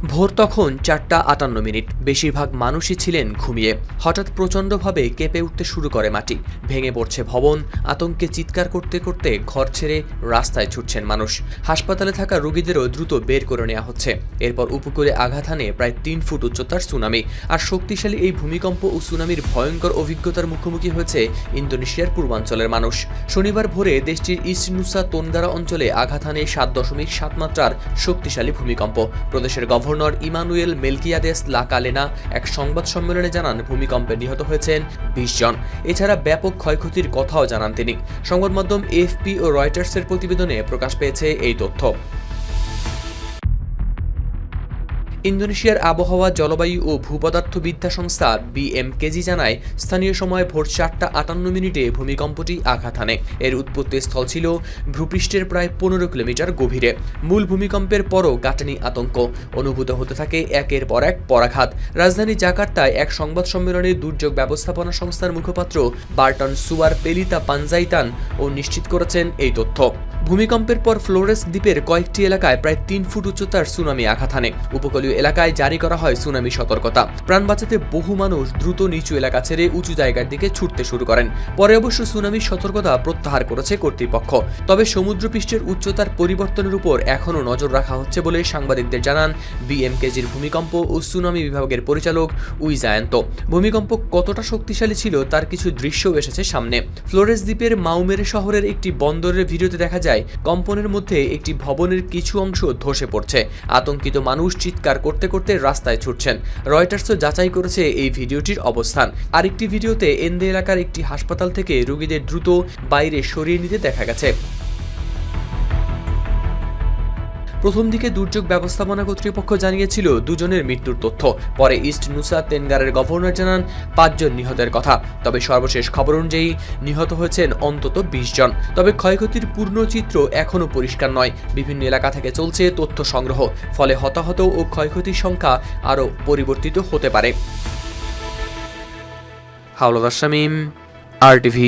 ভোর তখন ৪:৫৮। বেশিরভাগ মানুষই ছিলেন ঘুমিয়ে। হঠাৎ প্রচণ্ডভাবে কেঁপে উঠতে শুরু করে মাটি, ভেঙে পড়ছে ভবন। আতঙ্কে চিৎকার করতে করতে ঘর ছেড়ে রাস্তায় ছুটছেন মানুষ। হাসপাতালে থাকা রোগীদেরও দ্রুত বের করে নেওয়া হচ্ছে। এরপর উপকূলে আঘাত হানে প্রায় ৩ ফুট উচ্চতার সুনামি। আর শক্তিশালী এই ভূমিকম্প ও সুনামির ভয়ঙ্কর অভিজ্ঞতার মুখোমুখি হয়েছে ইন্দোনেশিয়ার পূর্বাঞ্চলের মানুষ। শনিবার ভোরে দেশটির ইস্ট নুসা তেনগারা অঞ্চলে আঘাত হানে ৭.৭ মাত্রার শক্তিশালী ভূমিকম্প। প্রদেশের গভর্নর ইমানুয়েল মেলকিয়াদেস লাকালেনা এক সংবাদ সম্মেলনে জানান, ভূমিকম্পে নিহত হয়েছেন ২০ জন। এছাড়া ব্যাপক ক্ষয়ক্ষতির কথাও জানান তিনি। সংবাদ মাধ্যম এএফপি ও রয়টার্সের প্রতিবেদনে প্রকাশ পেয়েছে এই তথ্য। ইন্দোনেশিয়ার আবহাওয়া, জলবায়ু ও ভূপদার্থবিদ্যা সংস্থা বিএমকেজি জানায়, স্থানীয় সময় ভোর ৪:৫৮ ভূমিকম্পটি আঘাত হানে। এর উৎপত্তি স্থল ছিল ভূপৃষ্ঠের প্রায় ১৫ কিলোমিটার গভীরে। মূল ভূমিকম্পের পরও গাঁটানি আতঙ্ক অনুভূত হতে থাকে একের পর এক পরাঘাত। রাজধানী জাকার্তায় এক সংবাদ সম্মেলনে দুর্যোগ ব্যবস্থাপনা সংস্থার মুখপাত্র বার্টন সুয়ার পেলিতা পাঞ্জাইতান ও নিশ্চিত করেছেন এই তথ্য। ভূমিকম্পের পর ফ্লোরেস দ্বীপের কয়েকটি এলাকায় প্রায় ৩ ফুট উচ্চতার সুনামি আঘাত হানে। উপকূলীয় এলাকায় জারি করা হয় সুনামি সতর্কতা। প্রাণ বাঁচাতে বহু মানুষ দ্রুত নিচু এলাকা ছেড়ে উঁচু জায়গার দিকে ছুটতে শুরু করেন। পরে অবশ্য সুনামির সতর্কতা প্রত্যাহার করেছে কর্তৃপক্ষ। তবে সমুদ্রপৃষ্ঠের উচ্চতার পরিবর্তনের উপর এখনও নজর রাখা হচ্ছে বলে সাংবাদিকদের জানান বিএমকেজির ভূমিকম্প ও সুনামি বিভাগের পরিচালক উইজায়ান্ত। ভূমিকম্প কতটা শক্তিশালী ছিল তার কিছু দৃশ্যও এসেছে সামনে। ফ্লোরেস দ্বীপের মাউমেরে শহরের একটি বন্দরের ভিডিওতে দেখা যায়, কম্পনের মধ্যে একটি ভবনের কিছু অংশ ধসে পড়ছে। আতঙ্কিত মানুষ চিৎকার করতে করতে রাস্তায় ছুটছেন। রয়টার্সও যাচাই করেছে এই ভিডিওটির অবস্থান। আরেকটি ভিডিওতে এন্দে এলাকার একটি হাসপাতাল থেকে রোগীদের দ্রুত বাইরে সরিয়ে নিতে দেখা গেছে। প্রথম দিকে দুর্যোগ ব্যবস্থাপনা কর্তৃপক্ষ জানিয়েছিল ২ জনের মৃত্যুর তথ্য। পরে ইস্ট নুসা তেনগারের গভর্নর জানান ৫ জন নিহতের কথা। তবে সর্বশেষ খবর অনুযায়ী নিহত হয়েছেন অন্তত ২০ জন। তবে ক্ষয়ক্ষতির পূর্ণ চিত্র এখনও পরিষ্কার নয়। বিভিন্ন এলাকা থেকে চলছে তথ্য সংগ্রহ, ফলে হতাহত ও ক্ষয়ক্ষতির সংখ্যা আরও পরিবর্তিত হতে পারে। হাওলাদার শামীম, RTV।